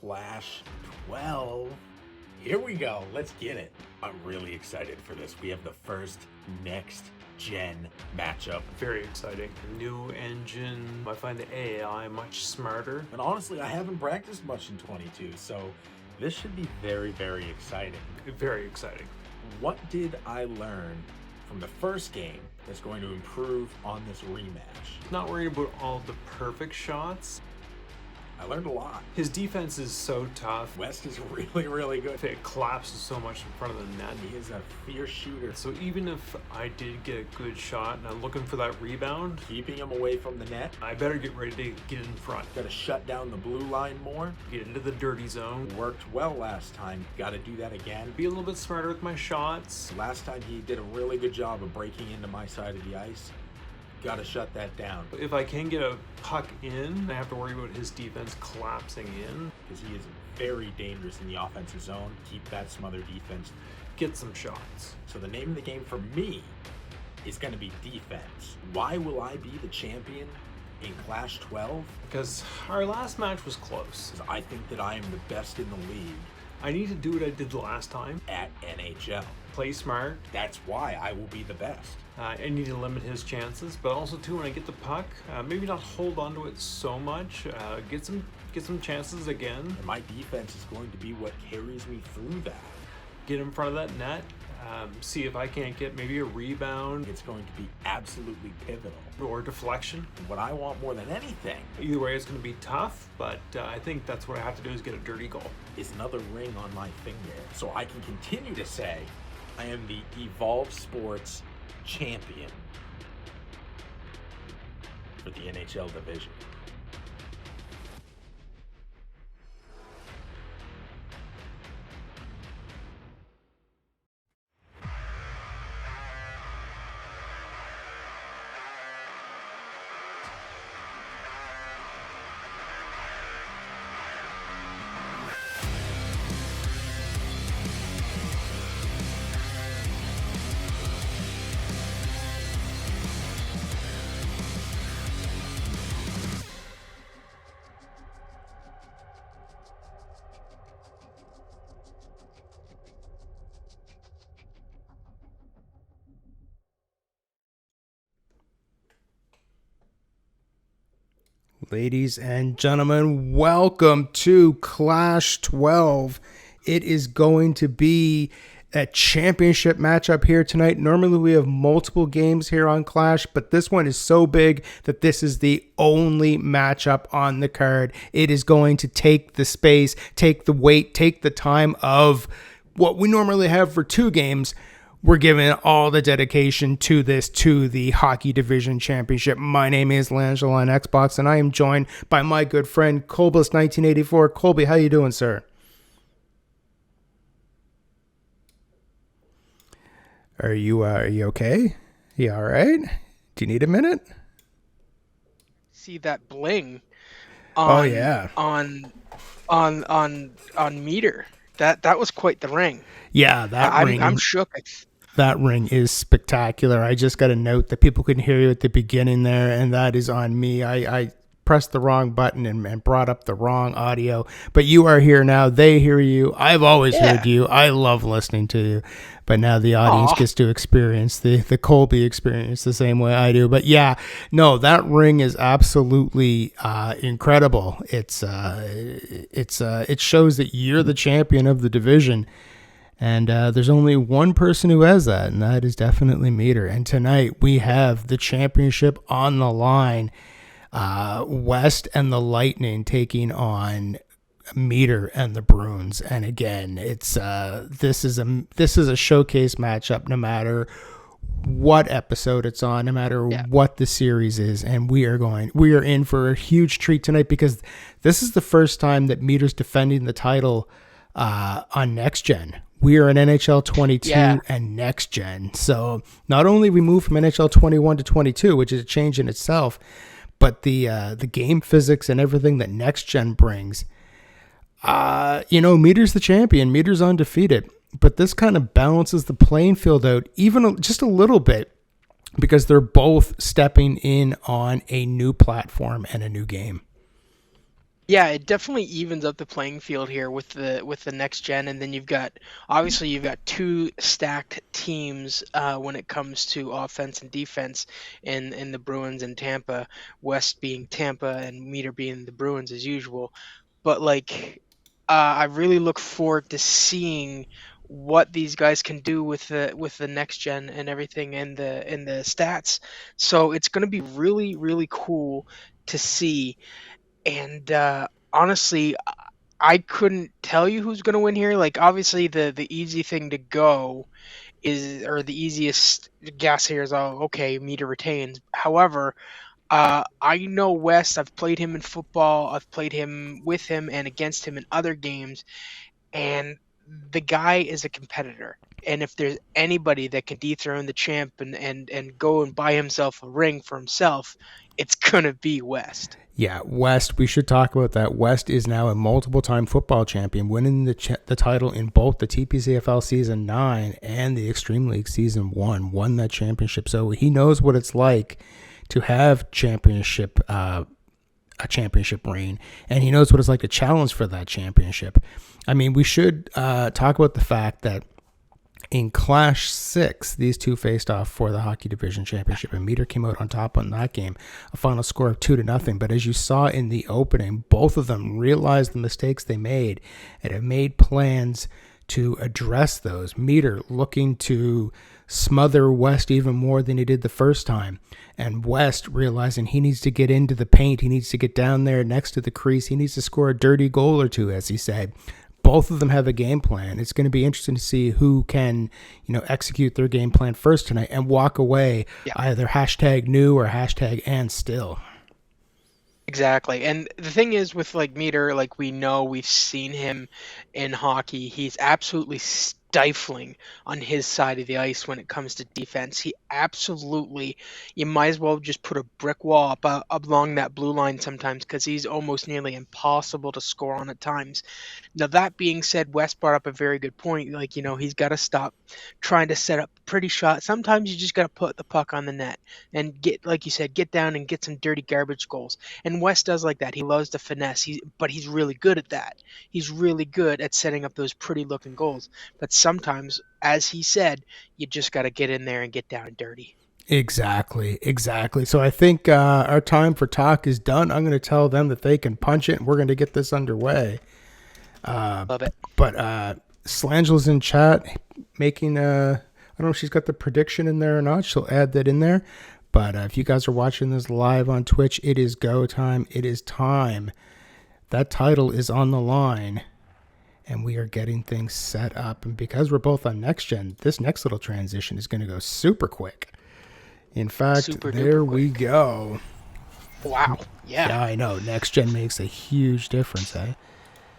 Clash 12. Here we go. Let's get it. I'm really excited for this. We have the first next gen matchup. Very exciting. New engine. I find the AI much smarter. And honestly, I haven't practiced much in 22, so this should be very, very exciting. Very exciting. What did I learn from the first game that's going to improve on this rematch? Not worried about all the perfect shots. I learned a lot. His defense is so tough. West is really, really good. It collapses so much in front of the net. He is a fierce shooter. So even if I did get a good shot and I'm looking for that rebound, Keeping him away from the net. I better get ready to get in front. Got to shut down the blue line more. Get into the dirty zone. Worked well last time. Got to do that again. Be a little bit smarter with my shots. Last time he did a really good job of breaking into my side of the ice. Got to shut that down. If I can get a puck in, I have to worry about his defense collapsing in. Because he is very dangerous in the offensive zone. Keep that smother defense. Get some shots. So the name of the game for me is going to be defense. Why will I be the champion in Clash 12? Because our last match was close. Because I think that I am the best in the league I need to do what I did the last time. at NHL. Play smart. That's why I will be the best. I need to limit his chances, but also too when I get the puck, maybe not hold on to it so much. Get some chances again. And my defense is going to be what carries me through that. Get in front of that net. See if I can't get maybe a rebound It's going to be absolutely pivotal. or deflection. And what I want more than anything Either way, it's going to be tough, but I think that's what I have to do is get a dirty goal. is another ring on my finger. So I can continue to say I am the Evolve Sports champion for the NHL division. Ladies and gentlemen, welcome to Clash 12. It is going to be a championship matchup here tonight. Normally we have multiple games here on Clash, but this one is so big that this is the only matchup on the card. It is going to take the space, take the weight, take the time of what we normally have for two games. We're giving all the dedication to this, to the Hockey Division Championship. My name is Langelo on Xbox, and I am joined by my good friend, Colbus1984. Colby, how you doing, sir? Are you okay? You all right? Do you need a minute? See that bling Oh, yeah. on meter. That was quite the ring. Yeah, that ring. I'm shook. That ring is spectacular. I just got a note that people couldn't hear you at the beginning there, and that is on me. I pressed the wrong button and brought up the wrong audio, but you are here now. They hear you. I've always heard you. I love listening to you, but now the audience gets to experience the Colby experience the same way I do. But yeah, no, that ring is absolutely incredible. It shows that you're the champion of the division. And there's only one person who has that, and that is definitely Meter. And tonight we have the championship on the line. West and the Lightning taking on Meter and the Bruins. And again, it's this is a showcase matchup no matter what episode it's on, no matter what the series is. And we are in for a huge treat tonight because this is the first time that Meter's defending the title on Next Gen. We are in NHL 22 and Next Gen. So not only we move from NHL 21 to 22, which is a change in itself, but the game physics and everything that Next Gen brings. Meter's the champion. Meter's undefeated. But this kind of balances the playing field out even just a little bit because they're both stepping in on a new platform and a new game. Yeah, it definitely evens up the playing field here with the next gen, and then you've got two stacked teams when it comes to offense and defense in the Bruins and Tampa, West being Tampa and Meter being the Bruins as usual. But like, I really look forward to seeing what these guys can do with the next gen and everything in the stats. So it's going to be really really cool to see. And honestly, I couldn't tell you who's going to win here. Like, obviously, the easy thing to go is, or the easiest guess here is, oh, okay, Meter retains. However, I know West. I've played him in football. I've played him with him and against him in other games, and the guy is a competitor. And if there's anybody that can dethrone the champ and go and buy himself a ring for himself, it's gonna be West. Yeah, West, we should talk about that. West is now a multiple-time football champion, winning the title in both the TPCFL Season 9 and the Extreme League Season 1, won that championship. So he knows what it's like to have a championship reign, and he knows what it's like to challenge for that championship. I mean, we should talk about the fact that in Clash 6, these two faced off for the Hockey Division Championship, and Meter came out on top on that game, a final score of 2-0. But as you saw in the opening, both of them realized the mistakes they made and have made plans to address those. Meter looking to smother West even more than he did the first time, and West realizing he needs to get into the paint, he needs to get down there next to the crease, he needs to score a dirty goal or two, as he said. Both of them have a game plan. It's going to be interesting to see who can, execute their game plan first tonight and walk away either #new or #and still. Exactly. And the thing is with like Meter, like we've seen him in hockey, he's absolutely stifling on his side of the ice when it comes to defense. He absolutely, you might as well just put a brick wall up along that blue line sometimes, because he's almost nearly impossible to score on at times. Now, that being said, Wes brought up a very good point. Like, he's got to stop trying to set up pretty shots. Sometimes you just got to put the puck on the net and get, like you said, get down and get some dirty garbage goals. And Wes does like that. He loves to finesse, but he's really good at that. He's really good at setting up those pretty looking goals. But sometimes, as he said, you just got to get in there and get down and dirty. Exactly. So I think our time for talk is done. I'm going to tell them that they can punch it, and we're going to get this underway. Love it. But Slangela's in chat making I don't know if she's got the prediction in there or not. She'll add that in there. But if you guys are watching this live on Twitch, it is go time. It is time. That title is on the line, and we are getting things set up. And because we're both on next gen, this next little transition is going to go super quick. In fact, there we go. Wow. Yeah, I know. Next gen makes a huge difference, eh?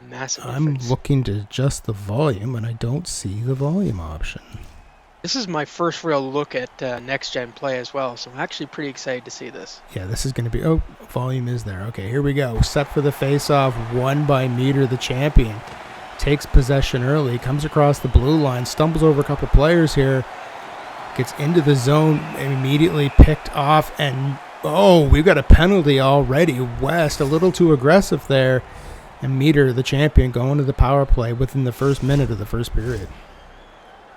Massive I'm difference. looking to adjust the volume, and I don't see the volume option. This is my first real look at next gen play as well, so I'm actually pretty excited to see this. Yeah, this is going to be... Oh, volume is there. Okay, here we go. Set for the face-off, won by Meter, the champion. Takes possession early, comes across the blue line, stumbles over a couple players here, gets into the zone, and immediately picked off, and we've got a penalty already. West, a little too aggressive there, and Meter, the champion, going to the power play within the first minute of the first period.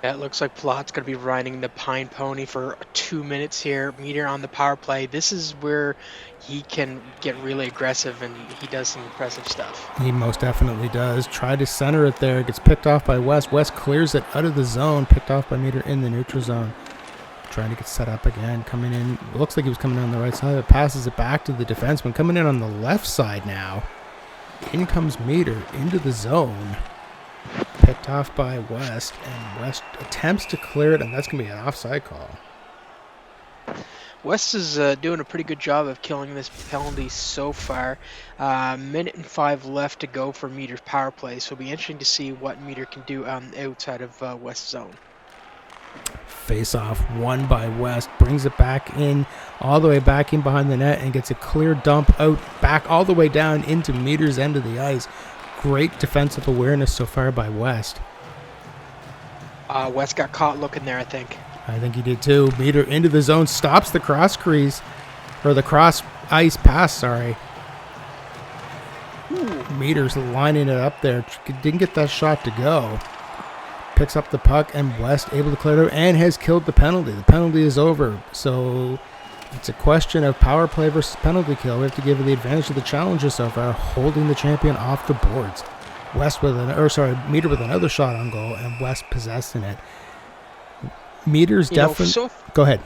Yeah, it looks like Plot's going to be riding the Pine Pony for 2 minutes here. Meter on the power play. This is where he can get really aggressive, and he does some impressive stuff. He most definitely does. Tried to center it there. Gets picked off by West. West clears it out of the zone. Picked off by Meter in the neutral zone. Trying to get set up again. Coming in. Looks like he was coming in on the right side. It passes it back to the defenseman. Coming in on the left side now. In comes Meter into the zone. Picked off by West, and West attempts to clear it, and that's going to be an offside call. West is doing a pretty good job of killing this penalty so far. Minute and 5 left to go for Meter's power play, so it'll be interesting to see what Meter can do outside of West's zone. Face-off won by West, brings it back in, all the way back in behind the net, and gets a clear dump out back all the way down into Meter's end of the ice. Great defensive awareness so far by West. West got caught looking there, I think. I think he did too. Meter into the zone, stops the cross crease, or the cross ice pass, sorry. Meader's lining it up there. Didn't get that shot to go. Picks up the puck, and West able to clear it out and has killed the penalty. The penalty is over. So it's a question of power play versus penalty kill. We have to give the advantage to the challenger so far, holding the champion off the boards. Meader with another shot on goal, and West possessing it. Meader's definitely. Go ahead.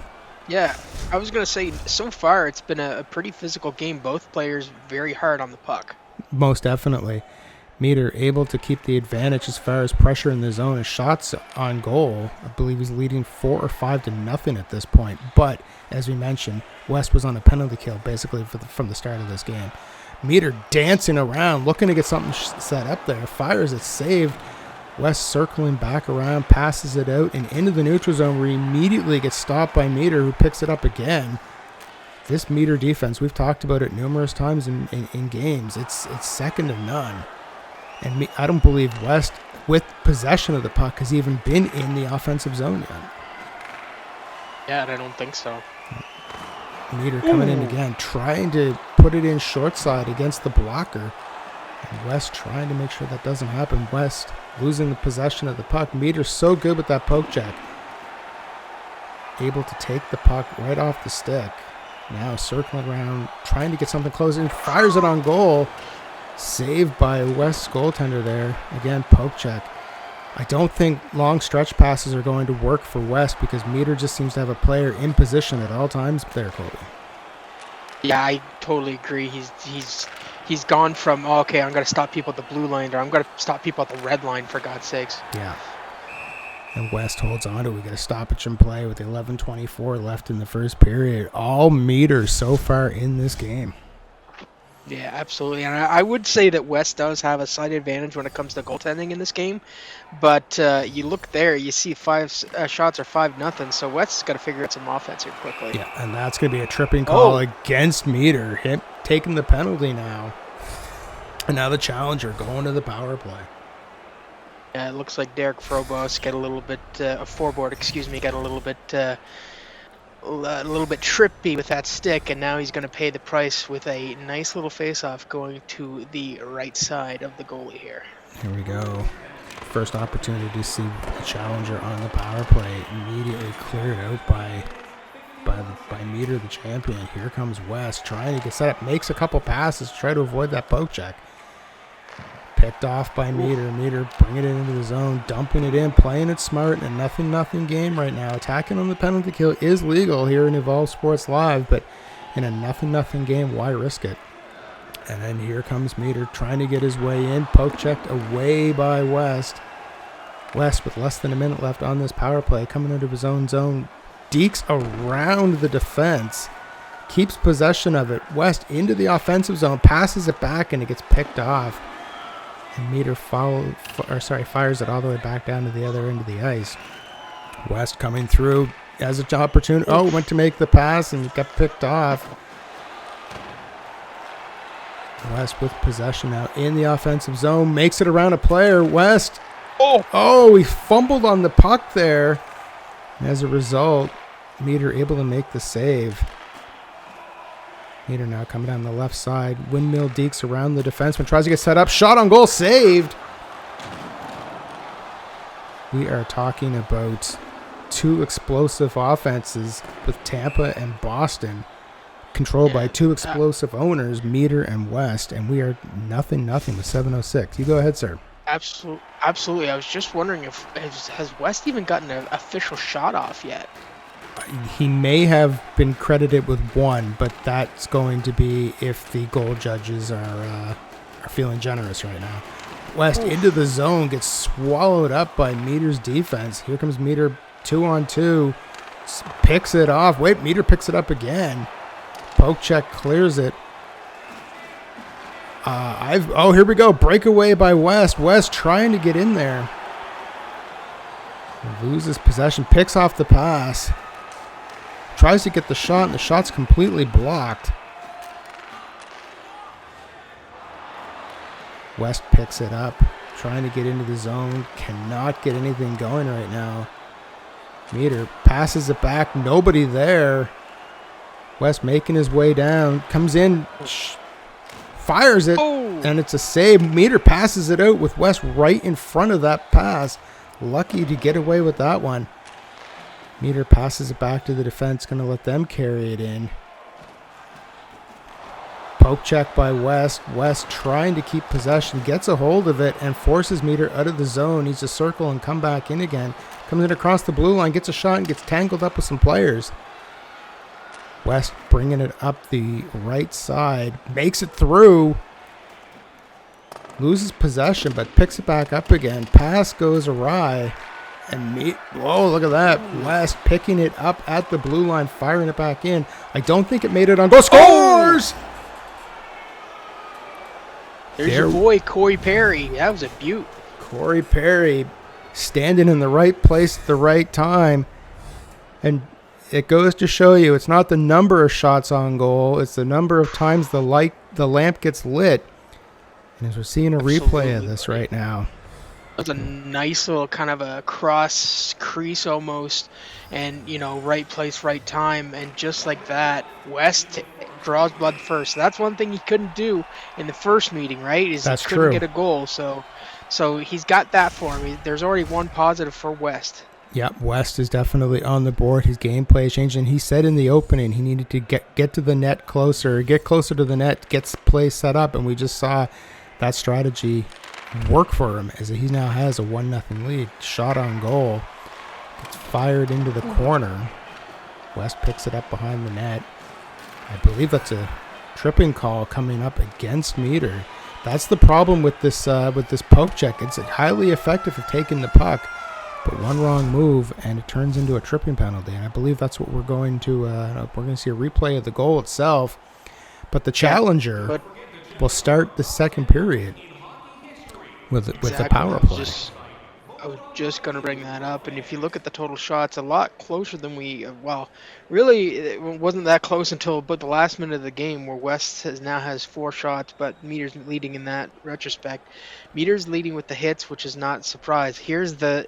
Yeah, I was going to say, so far it's been a pretty physical game. Both players very hard on the puck. Most definitely. Meader able to keep the advantage as far as pressure in the zone. His shots on goal, I believe he's leading 4 or 5-0 at this point. But, as we mentioned, West was on a penalty kill basically from the start of this game. Meader dancing around, looking to get something set up there. Fires it, saved. West circling back around, passes it out and into the neutral zone where he immediately gets stopped by Meader, who picks it up again. This Meader defense, we've talked about it numerous times in games. It's second to none. And I don't believe West, with possession of the puck, has even been in the offensive zone yet. Yeah, I don't think so. Meader coming in again, trying to put it in short side against the blocker. And West trying to make sure that doesn't happen. West losing the possession of the puck. Meader's so good with that poke check. Able to take the puck right off the stick. Now circling around, trying to get something close in. Fires it on goal. Saved by West's goaltender there. Again, poke check. I don't think long stretch passes are going to work for West because Meader just seems to have a player in position at all times there, Colby. Yeah, I totally agree. He's gone from, I'm going to stop people at the blue line, or I'm going to stop people at the red line, for God's sakes. Yeah. And West holds on to it. We get a stoppage in play with 11:24 left in the first period. All Meader so far in this game. Yeah, absolutely. And I would say that West does have a slight advantage when it comes to goaltending in this game. But you look there, you see 5 shots are 5-0. So West's got to figure out some offense here quickly. Yeah, and that's going to be a tripping call against Meader. Him taking the penalty now. And now the challenger going to the power play. Yeah, it looks like Derek Frobos got a little bit, got a little bit trippy with that stick, and now he's going to pay the price with a nice little face-off going to the right side of the goalie here. Here we go. First opportunity to see the challenger on the power play immediately cleared out by Meader, the champion. Here comes West trying to get set up, makes a couple passes to try to avoid that poke check. Picked off by Meader. Meader bringing it into the zone, dumping it in, playing it smart in a 0-0 game right now. Attacking on the penalty kill is legal here in Evolve Sports Live, but in a 0-0 game, why risk it? And then here comes Meader trying to get his way in. Poke checked away by West. West with less than a minute left on this power play, coming into his own zone. Dekes around the defense. Keeps possession of it. West into the offensive zone, passes it back, and it gets picked off. And Meader fires it all the way back down to the other end of the ice. West coming through as an opportunity. Went to make the pass and got picked off. West with possession now in the offensive zone. Makes it around a player. West. He fumbled on the puck there. And as a result, Meader able to make the save. Meader now coming down the left side. Windmill Dekes around the defenseman. Tries to get set up. Shot on goal. Saved. We are talking about 2 explosive offenses with Tampa and Boston. Controlled by 2 explosive owners, Meader and West. And we are 0-0 with 7:06. You go ahead, sir. Absolutely. I was just wondering has West even gotten an official shot off yet? He may have been credited with 1, but that's going to be if the goal judges are feeling generous right now. West into the zone, gets swallowed up by Meader's defense. Here comes Meader 2-on-2, picks it off. Meader picks it up again. Poke check clears it. Here we go. Breakaway by West. West trying to get in there. Loses possession, picks off the pass. Tries to get the shot, and the shot's completely blocked. West picks it up, trying to get into the zone. Cannot get anything going right now. Meader passes it back. Nobody there. West making his way down. Comes in. Fires it. and it's a save. Meader passes it out with West right in front of that pass. Lucky to get away with that one. Meader passes it back to the defense, going to let them carry it in. Poke check by West. West trying to keep possession, gets a hold of it and forces Meader out of the zone. Needs to circle and come back in again. Comes in across the blue line, gets a shot and gets tangled up with some players. West bringing it up the right side, makes it through. Loses possession, but picks it back up again. Pass goes awry. And whoa, look at that. West picking it up at the blue line, firing it back in. I don't think it made it on goal. Scores! There's your boy, Corey Perry. That was a beaut. Corey Perry standing in the right place at the right time. And it goes to show you it's not the number of shots on goal. It's the number of times the lamp gets lit. And as we're seeing a replay of this right now. It was a nice little kind of a cross crease almost, and right place, right time, and just like that, West draws blood first. That's one thing he couldn't do in the first meeting, right? He couldn't get a goal, so he's got that for him. There's already one positive for West. Yeah, West is definitely on the board. His gameplay is changing. He said in the opening he needed to get to the net closer, get closer to the net, get play set up, and we just saw that strategy work for him as he now has a 1-0 lead. Shot on goal. It's fired into the corner. West picks it up behind the net. I believe that's a tripping call coming up against Meader. That's the problem with this poke check. It's highly effective at taking the puck, but one wrong move and it turns into a tripping penalty. And I believe that's what we're going to see a replay of the goal itself. But the challenger will start the second period with the power play. I was just going to bring that up. And if you look at the total shots, a lot closer than really it wasn't that close until about the last minute of the game, where West now has 4 shots, but Meader's leading in that retrospect. Meader's leading with the hits, which is not a surprise. Here's the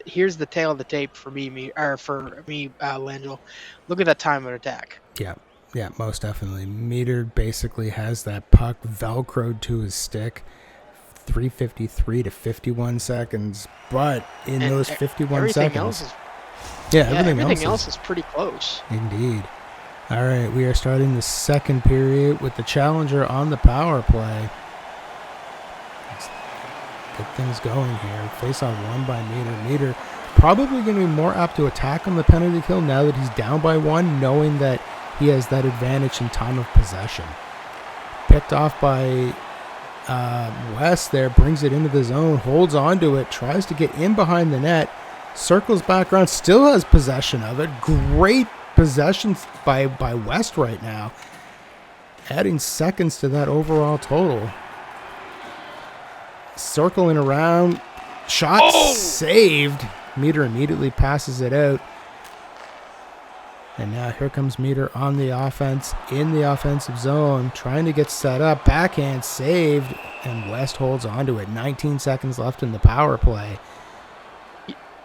tail of the tape for me, Langell. Look at that time of attack. Yeah, most definitely. Meader basically has that puck velcroed to his stick. 3:53 to 51 seconds, but in those 51 seconds, everything else is pretty close. Indeed. All right, we are starting the second period with the challenger on the power play. Let's get things going here. Face-off won by Meader. Meader probably going to be more apt to attack on the penalty kill now that he's down by 1, knowing that he has that advantage in time of possession. Picked off by West there, brings it into the zone, holds onto it, tries to get in behind the net, circles back around, still has possession of it. Great possessions by West right now, adding seconds to that overall total. Circling around, shot saved. Meader immediately passes it out. And now here comes Meader on the offense, in the offensive zone, trying to get set up. Backhand saved, and West holds on to it. 19 seconds left in the power play.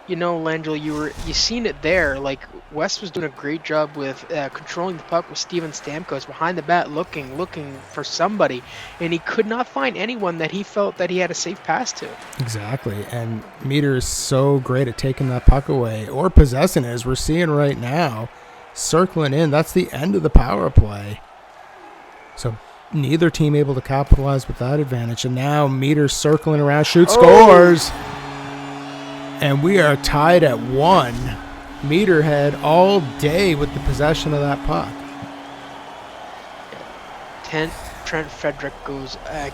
Langell, you seen it there. Like, West was doing a great job with controlling the puck with Steven Stamkos behind the bat, looking for somebody, and he could not find anyone that he felt that he had a safe pass to. Exactly, and Meader is so great at taking that puck away or possessing it, as we're seeing right now. Circling in, that's the end of the power play. So neither team able to capitalize with that advantage. And now Meader circling around, scores. And we are tied at 1. Meader had all day with the possession of that puck. Trent Frederick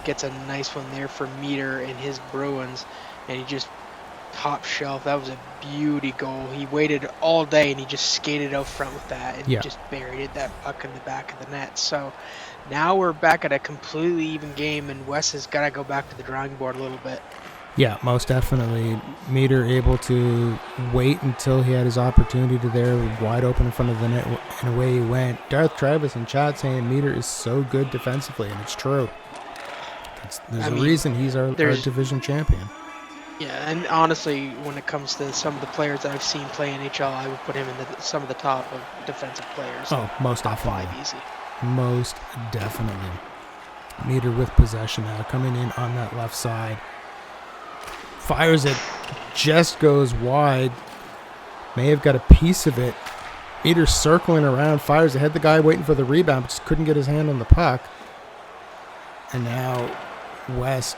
gets a nice one there for Meader and his Bruins, and he just top shelf. That was a beauty goal. He waited all day and he just skated out front with that and just buried that puck in the back of the net. So now we're back at a completely even game, and West has got to go back to the drawing board a little bit. Yeah, most definitely. Meader able to wait until he had his opportunity there, wide open in front of the net, and away he went. Darth Travis and Chad saying Meader is so good defensively, and it's true. There's a reason he's our division champion. Yeah, and honestly, when it comes to some of the players that I've seen play NHL, I would put him in some of the top of defensive players. Oh, most definitely. Top 5 easy. Most definitely. Meader with possession now, coming in on that left side. Fires it, just goes wide. May have got a piece of it. Meader circling around, fires ahead. The guy waiting for the rebound, but just couldn't get his hand on the puck. And now West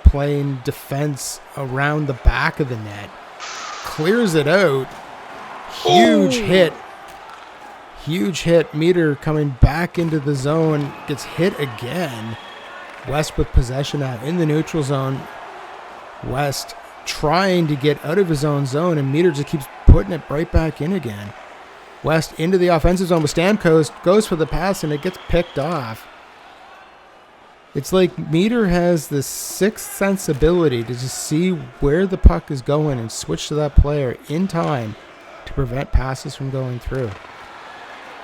playing defense around the back of the net. Clears it out. Huge hit. Huge hit. Meader coming back into the zone. Gets hit again. West with possession now in the neutral zone. West trying to get out of his own zone, and Meader just keeps putting it right back in again. West into the offensive zone with Stamkos, goes for the pass, and it gets picked off. It's like Meader has this sixth sense ability to just see where the puck is going and switch to that player in time to prevent passes from going through.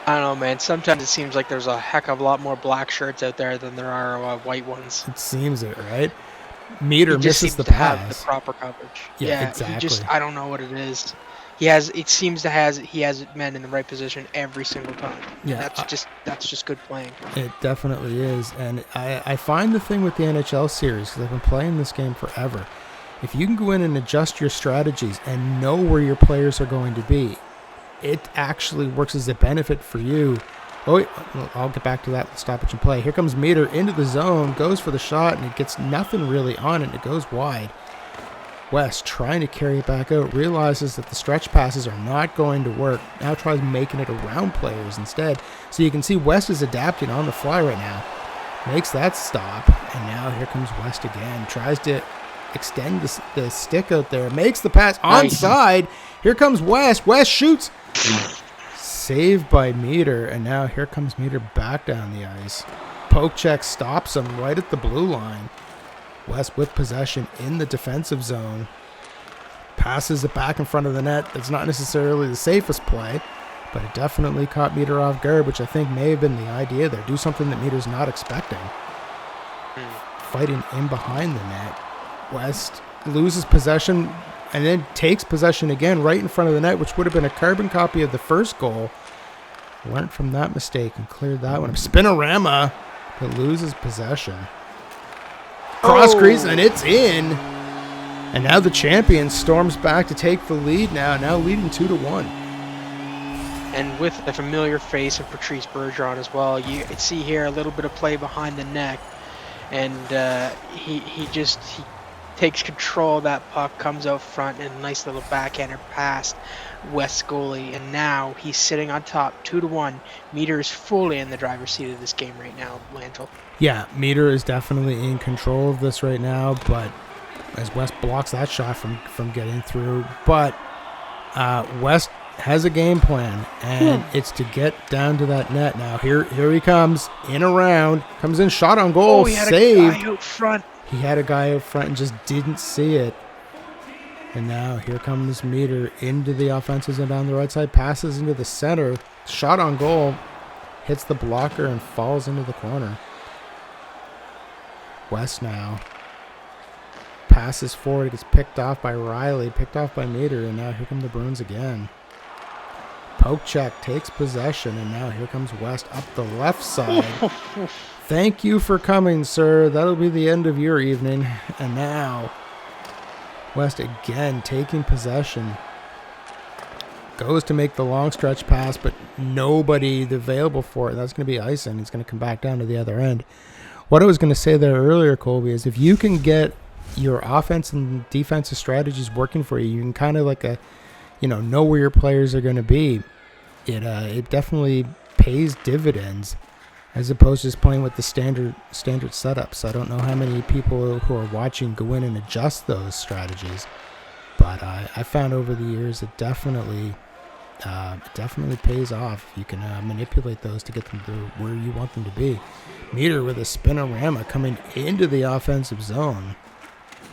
I don't know, man. Sometimes it seems like there's a heck of a lot more black shirts out there than there are white ones. It seems it, right? Meader misses the to pass. have the proper coverage. Yeah, exactly. I don't know what it is. He has men in the right position every single time. Yeah, that's just good playing. It definitely is, and I find the thing with the NHL series, because I've been playing this game forever, if you can go in and adjust your strategies and know where your players are going to be, it actually works as a benefit for you. Oh, I'll get back to that stoppage and play. Here comes Meader into the zone, goes for the shot, and it gets nothing really on it. It goes wide. West trying to carry it back out, realizes that the stretch passes are not going to work. Now tries making it around players instead. So you can see West is adapting on the fly right now. Makes that stop, and now here comes West again. Tries to extend the stick out there. Makes the pass onside. Here comes West. West shoots. Saved by Meader, and now here comes Meader back down the ice. Poke check stops him right at the blue line. West with possession in the defensive zone. Passes it back in front of the net. That's not necessarily the safest play, but it definitely caught Meader off guard, which I think may have been the idea there. Do something that Meader's not expecting. Fighting in behind the net. West loses possession and then takes possession again right in front of the net, which would have been a carbon copy of the first goal. Learned from that mistake and cleared that one. Spinorama, but loses possession. Cross crease, and it's in. And now the champion storms back to take the lead now leading 2-1. And with a familiar face of Patrice Bergeron as well, you can see here a little bit of play behind the net, and he takes control of that puck, comes out front, and a nice little backhander past West goalie, and now he's sitting on top, 2-1. Meader is fully in the driver's seat of this game right now, Lantel. Yeah, Meader is definitely in control of this right now, but as West blocks that shot from getting through, but West has a game plan, and it's to get down to that net. Now here he comes in around, comes in, shot on goal, he had saved. A guy out front. He had a guy out front and just didn't see it. And now here comes Meader into the offensive zone down the right side, passes into the center, shot on goal, hits the blocker and falls into the corner. West now passes forward, gets picked off by Riley, picked off by Meader, and now here come the Bruins again. Poke check, takes possession, and now here comes West up the left side. Thank you for coming, sir. That'll be the end of your evening. And now West again taking possession. Goes to make the long stretch pass, but nobody available for it. That's going to be Ison. He's going to come back down to the other end. What I was going to say there earlier, Colby, is if you can get your offense and defensive strategies working for you, you can kind of like know where your players are going to be. It definitely pays dividends as opposed to just playing with the standard setups. I don't know how many people who are watching go in and adjust those strategies, but I found over the years it definitely pays off if you can manipulate those to get them to where you want them to be. Meader with a spinorama coming into the offensive zone,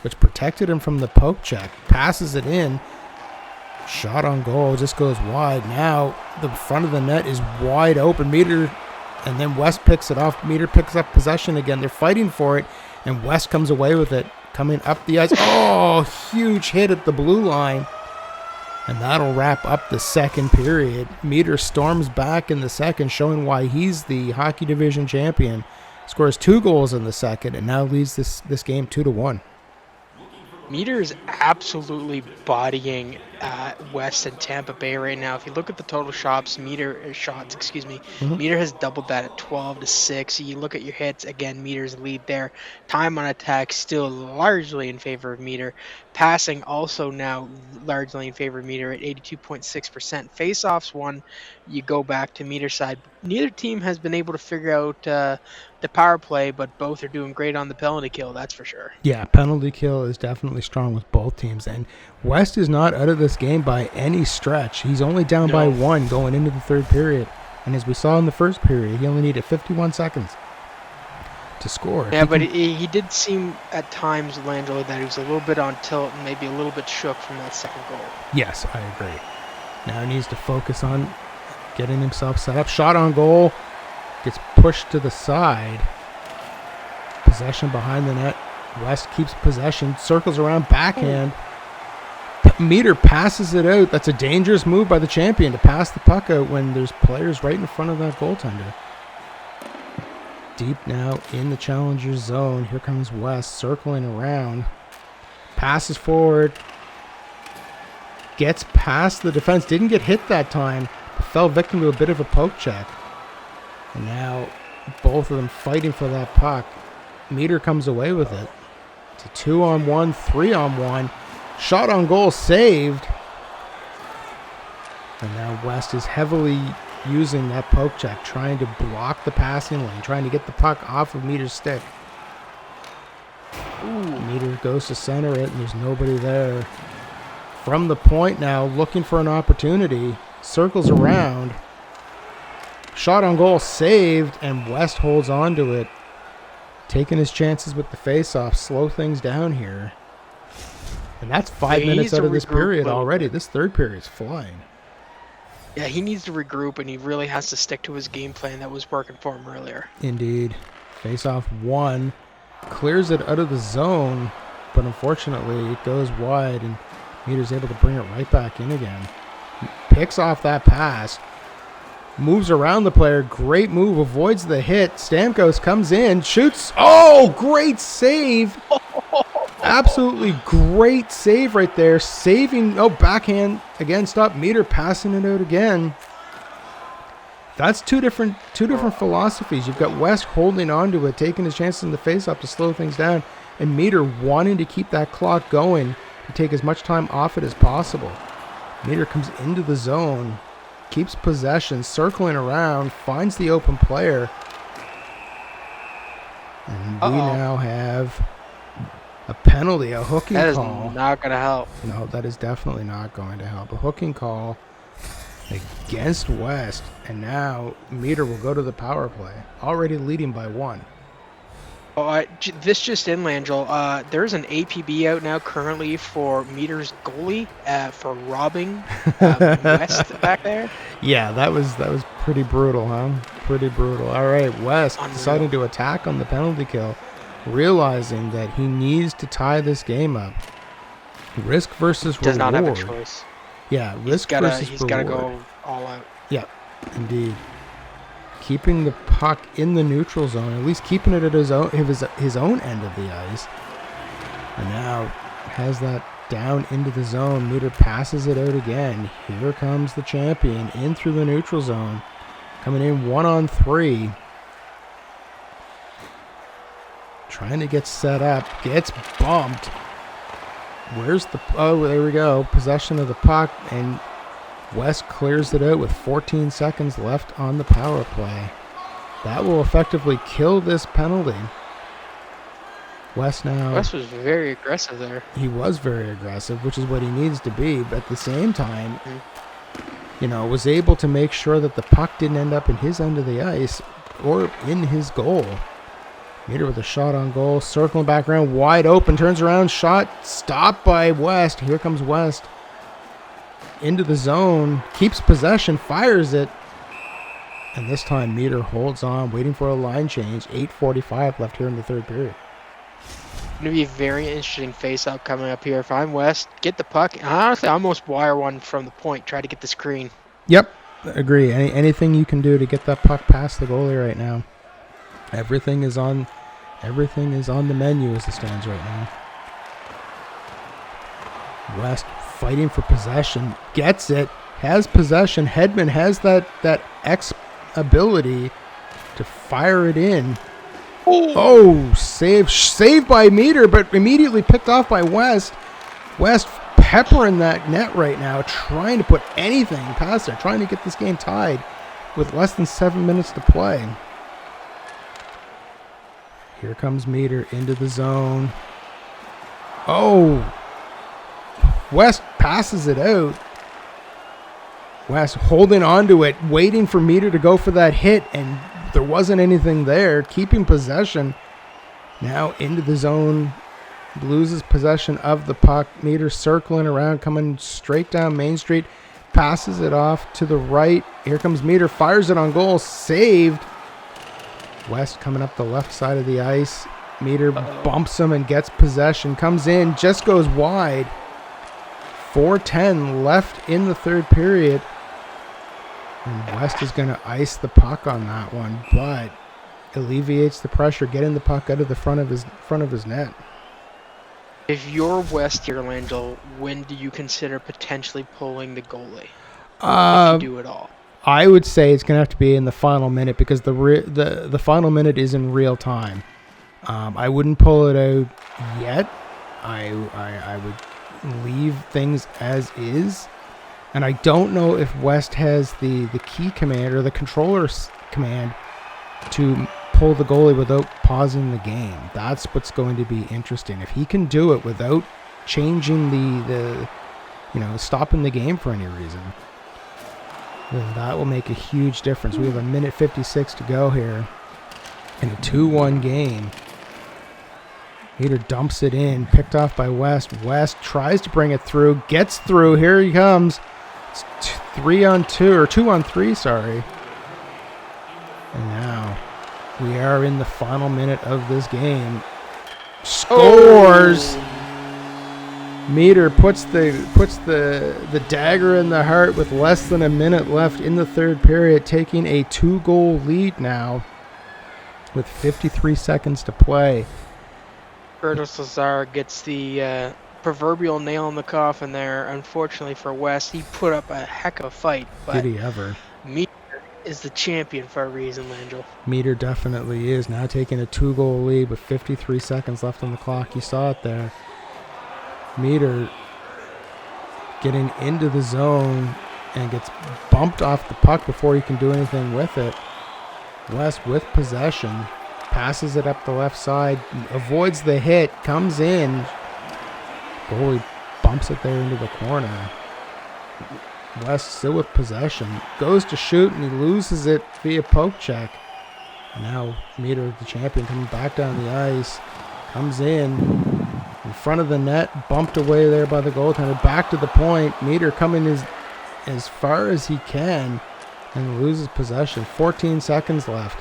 which protected him from the poke check. Passes it in. Shot on goal, just goes wide. Now the front of the net is wide open. Meader, and then West picks it off. Meader picks up possession again. They're fighting for it, and West comes away with it. Coming up the ice. Oh, huge hit at the blue line. And that'll wrap up the second period. Meader storms back in the second, showing why he's the hockey division champion. scores 2 goals in the second, and now leads this game 2-1. Meader is absolutely bodying West and Tampa Bay right now. If you look at the total shots, Meader has doubled that at 12-6. You look at your hits, again, Meader's lead there. Time on attack still largely in favor of Meader. Passing also now largely in favor of Meader at 82.6%. Face-offs won, you go back to Meader's side. Neither team has been able to figure out the power play, but both are doing great on the penalty kill, that's for sure. Yeah, penalty kill is definitely strong with both teams. And West is not out of this game by any stretch. He's only down by 1 going into the third period. And as we saw in the first period, he only needed 51 seconds to score. Yeah, but he did seem at times, Landro, that he was a little bit on tilt and maybe a little bit shook from that second goal. Yes, I agree. Now he needs to focus on getting himself set up. Shot on goal. Gets pushed to the side. Possession behind the net. West keeps possession. Circles around, backhand. Meader passes it out. That's a dangerous move by the champion to pass the puck out when there's players right in front of that goaltender. Deep now in the challenger zone. Here comes West circling around. Passes forward. Gets past the defense. Didn't get hit that time. Fell victim to a bit of a poke check. And now both of them fighting for that puck. Meader comes away with it. It's a 2-on-1, 3-on-1. Shot on goal saved. And now West is heavily using that poke check, trying to block the passing lane, trying to get the puck off of Meader's stick. Meader goes to center it, and there's nobody there. From the point now, looking for an opportunity. Circles around. Shot on goal saved, and West holds on to it. Taking his chances with the face-off. Slow things down here. And that's 5 minutes out of this period already. This third period is flying. Yeah, he needs to regroup, and he really has to stick to his game plan that was working for him earlier. Indeed. Face-off 1. Clears it out of the zone, but unfortunately it goes wide, and Meader's able to bring it right back in again. Picks off that pass. Moves around the player. Great move. Avoids the hit. Stamkos comes in. Shoots. Oh, great save. Absolutely great save right there. Saving. Oh, backhand again. Stop. Meader passing it out again. That's two different philosophies. You've got West holding on to it, taking his chances in the face-off to slow things down, and Meader wanting to keep that clock going to take as much time off it as possible. Meader comes into the zone. Keeps possession, circling around, finds the open player. And we now have a penalty, a hooking call. That is not going to help. No, that is definitely not going to help. A hooking call against West. And now Meader will go to the power play, already leading by 1. This just in, Landro. There's an APB out now currently for Meader's goalie for robbing West back there. Yeah, that was pretty brutal, huh? Pretty brutal. All right, West deciding to attack on the penalty kill, realizing that he needs to tie this game up. Risk versus reward. Does not have a choice. Yeah, risk versus reward. He's got to go all out. Yeah, indeed. Keeping the puck in the neutral zone, at least keeping it at his own end of the ice. And now has that down into the zone. Meader passes it out again. Here comes the champion in through the neutral zone. Coming in 1-on-3. Trying to get set up. Gets bumped. Where's the... Oh, there we go. Possession of the puck, and West clears it out with 14 seconds left on the power play. That will effectively kill this penalty. West was very aggressive there. He was very aggressive, which is what he needs to be, but at the same time, was able to make sure that the puck didn't end up in his end of the ice or in his goal. Meader with a shot on goal, circling back around, wide open, turns around, shot, stopped by West. Here comes West. Into the zone, keeps possession, fires it, and this time Meader holds on, waiting for a line change. 8:45 left here in the third period. Going to be a very interesting face-up coming up here. If I'm West, get the puck. Honestly, I almost wire one from the point, try to get the screen. Yep, agree. Anything you can do to get that puck past the goalie right now. Everything is on the menu as it stands right now. West fighting for possession, gets it, has possession. Hedman has that X ability to fire it in. Oh, saved by Meader, but immediately picked off by West. West peppering that net right now, trying to put anything past it, trying to get this game tied with less than 7 minutes to play. Here comes Meader into the zone. Oh, West passes it out. West holding on to it, waiting for Meader to go for that hit, and there wasn't anything there. Keeping possession. Now into the zone. Loses possession of the puck. Meader circling around, coming straight down Main Street. Passes it off to the right. Here comes Meader. Fires it on goal. Saved. West coming up the left side of the ice. Meader bumps him and gets possession. Comes in. Just goes wide. 4:10 left in the third period. And West is going to ice the puck on that one, but alleviates the pressure, getting the puck out of the front of his net. If you're West here, Langell, when do you consider potentially pulling the goalie? If you do it all. I would say it's going to have to be in the final minute, because the final minute is in real time. I wouldn't pull it out yet. I would leave things as is. And I don't know if West has the key command or the controller's command to pull the goalie without pausing the game. That's what's going to be interesting. If he can do it without changing the stopping the game for any reason, then that will make a huge difference. We have a minute 56 to go here in a 2-1 game. Meader dumps it in, picked off by West. West tries to bring it through, gets through. Here he comes. It's 3-on-2 or 2-on-3, sorry. And now we are in the final minute of this game. Scores. Meader puts the dagger in the heart with less than a minute left in the third period, taking a 2-goal lead now with 53 seconds to play. Curtis Lazar gets the proverbial nail in the coffin there. Unfortunately for West, he put up a heck of a fight. But did he ever? Meader is the champion for a reason, Langell. Meader definitely is. Now taking a 2-goal lead with 53 seconds left on the clock. You saw it there. Meader getting into the zone and gets bumped off the puck before he can do anything with it. West with possession. Passes it up the left side. Avoids the hit. Comes in. Goalie bumps it there into the corner. West still with possession. Goes to shoot and he loses it via poke check. Now Meader, the champion, coming back down the ice. Comes in front of the net. Bumped away there by the goaltender. Back to the point. Meader coming as far as he can and loses possession. 14 seconds left.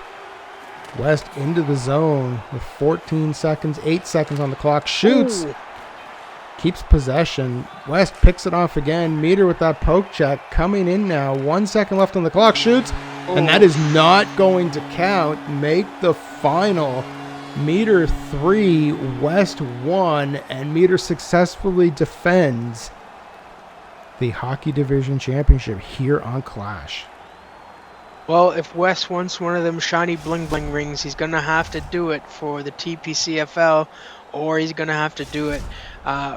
West into the zone with 14 seconds, 8 seconds on the clock. Shoots. Ooh. Keeps possession. West picks it off again. Meader with that poke check. Coming in now. 1 second left on the clock. Shoots. Ooh. And that is not going to count. Make the final. Meader 3, West 1. And Meader successfully defends the Hockey Division Championship here on Clash. Well, if West wants one of them shiny bling bling rings, he's going to have to do it for the TPCFL, or he's going to have to do it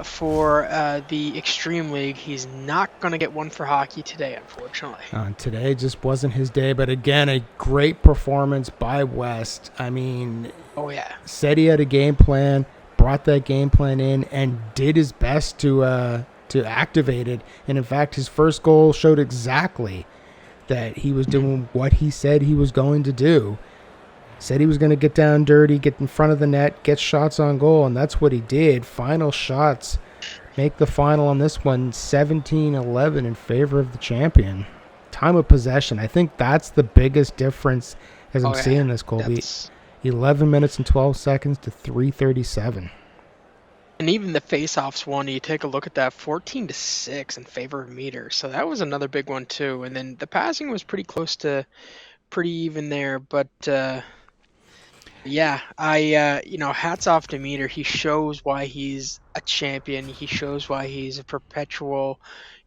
for the Extreme League. He's not going to get one for hockey today, unfortunately. Today just wasn't his day, but again, a great performance by West. I mean, oh yeah, said he had a game plan, brought that game plan in, and did his best to activate it. And in fact, his first goal showed exactly that he was doing what he said he was going to do. Said he was going to get down dirty, get in front of the net, get shots on goal, and that's what he did. Final shots make the final on this one 17-11 in favor of the champion. Time of possession, I think that's the biggest difference as I'm seeing this, Colby. 11 minutes and 12 seconds to 3:37. And even the face-offs one, you take a look at that, 14-6 in favor of Meader. So that was another big one too. And then the passing was pretty close to pretty even there. But Yeah, hats off to Meter. He shows why he's a champion. He shows why he's a perpetual,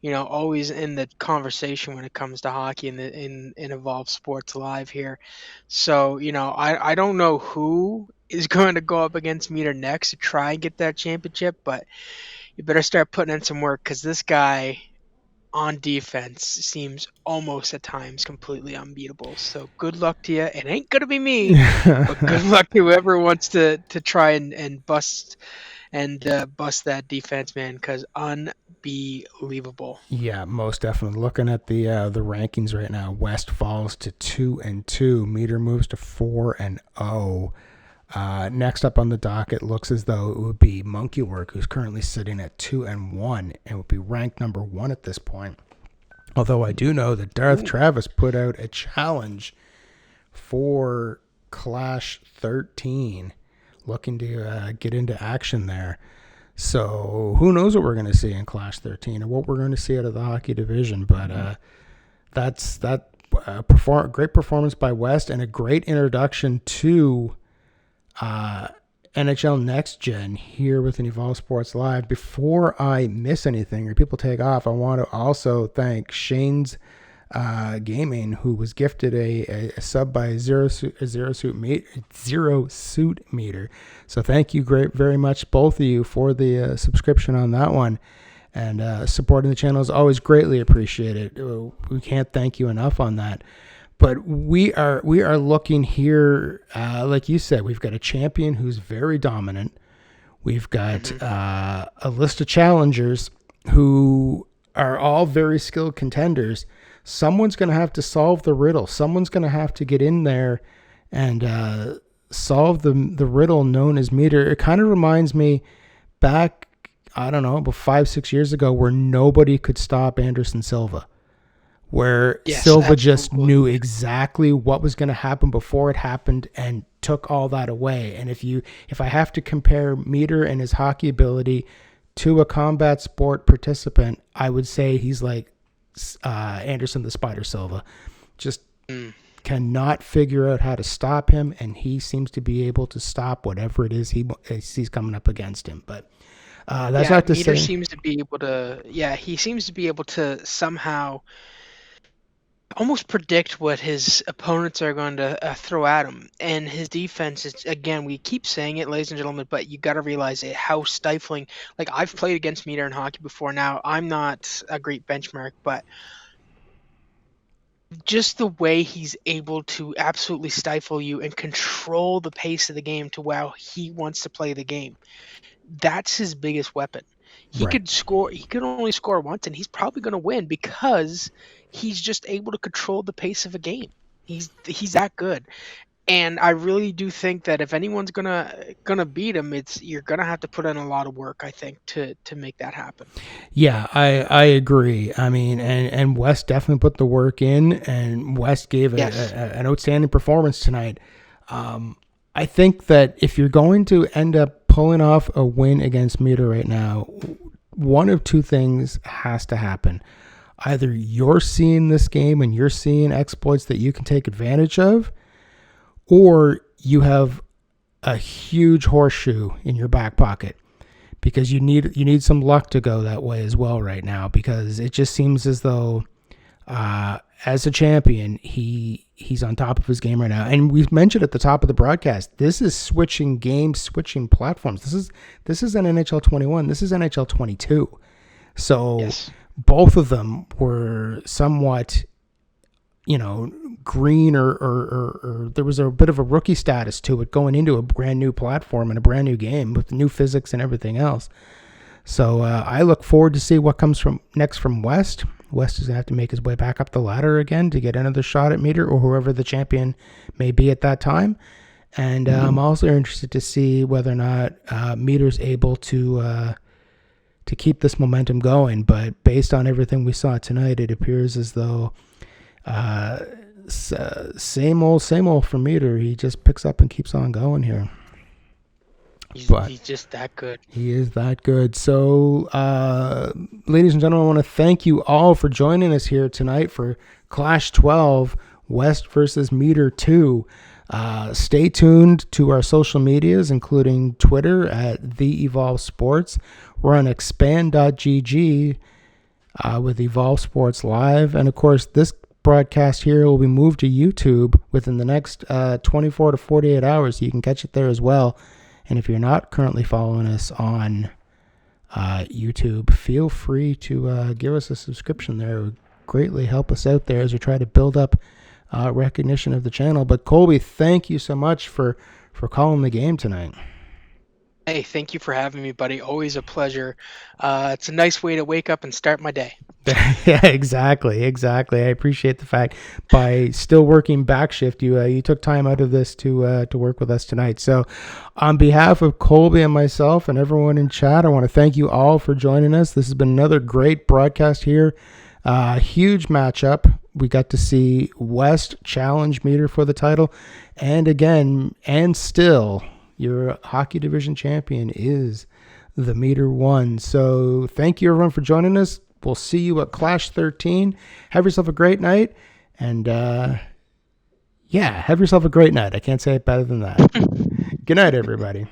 always in the conversation when it comes to hockey in Evolve Sports Live here. So, I don't know who is going to go up against Meter next to try and get that championship, but you better start putting in some work because this guy on defense seems almost at times completely unbeatable. So good luck to you. It ain't gonna be me, but good luck to whoever wants to try and bust that defense, man, because unbelievable. Yeah, most definitely. Looking at the rankings right now, West falls to 2-2. Meter moves to 4-0. Next up on the docket, looks as though it would be Monkey Work, who's currently sitting at 2-1 and would be ranked number 1 at this point. Although I do know that Darth Travis put out a challenge for Clash 13, looking to get into action there. So who knows what we're going to see in Clash 13 or what we're going to see out of the hockey division. But that's great performance by West and a great introduction to NHL Next Gen here with an Evolve Sports Live. Before I miss anything or people take off, I want to also thank Shane's Gaming, who was gifted a sub by Zero Suit Meter. So thank you very much, both of you, for the subscription on that one. And supporting the channel is always greatly appreciated. We can't thank you enough on that. But we are looking here, like you said, we've got a champion who's very dominant. We've got a list of challengers who are all very skilled contenders. Someone's going to have to solve the riddle. Someone's going to have to get in there and solve the riddle known as Meter. It kind of reminds me back, I don't know, about 5-6 years ago where nobody could stop Anderson Silva. Where Silva absolutely just knew exactly what was going to happen before it happened and took all that away. And if I have to compare Meter and his hockey ability to a combat sport participant, I would say he's like Anderson the Spider Silva. Just cannot figure out how to stop him, and he seems to be able to stop whatever it is he's coming up against him. But that's not to say Meter seems to be able to. Yeah, he seems to be able to somehow almost predict what his opponents are going to throw at him. And his defense is, again, we keep saying it, ladies and gentlemen, but you got to realize it, how stifling. Like, I've played against Meter in hockey before. Now, I'm not a great benchmark, but just the way he's able to absolutely stifle you and control the pace of the game to how he wants to play the game. That's his biggest weapon. He could only score once, and he's probably going to win because he's just able to control the pace of a game. He's that good. And I really do think that if anyone's gonna beat him, you're gonna have to put in a lot of work, I think, to make that happen. Yeah, I agree. I mean, and West definitely put the work in, and West gave an outstanding performance tonight. I think that if you're going to end up pulling off a win against Meter right now, one of two things has to happen. Either you're seeing this game and you're seeing exploits that you can take advantage of, or you have a huge horseshoe in your back pocket, because you need some luck to go that way as well right now, because it just seems as though as a champion, he's on top of his game right now. And we've mentioned at the top of the broadcast, this is switching platforms. This is an NHL 21. This is NHL 22. So both of them were somewhat, green or there was a bit of a rookie status to it going into a brand new platform and a brand new game with new physics and everything else. So I look forward to see what comes next from West. West is going to have to make his way back up the ladder again to get another shot at Meter or whoever the champion may be at that time. And I'm also interested to see whether or not Meter's able to keep this momentum going. But based on everything we saw tonight, it appears as though same old for Meter. He just picks up and keeps on going here. He's just that good. He is that good. So, ladies and gentlemen, I want to thank you all for joining us here tonight for Clash 12, West versus Meter 2. Stay tuned to our social medias, including Twitter at TheEvolveSports. We're on expand.gg with EvolveSportsLIVE. And of course, this broadcast here will be moved to YouTube within the next 24 to 48 hours. So you can catch it there as well. And if you're not currently following us on YouTube, feel free to give us a subscription there. It would greatly help us out there as we try to build up recognition of the channel. But Colby, thank you so much for calling the game tonight. Hey, thank you for having me, buddy. Always a pleasure. It's a nice way to wake up and start my day. Yeah, exactly. I appreciate the fact by still working back shift, you took time out of this to work with us tonight. So on behalf of Colby and myself and everyone in chat, I want to thank you all for joining us. This has been another great broadcast here. Huge matchup. We got to see West challenge Meader for the title. And again, and still, your hockey division champion is TheMeader1. So thank you everyone for joining us. We'll see you at Clash 13. Have yourself a great night. And have yourself a great night. I can't say it better than that. Good night, everybody.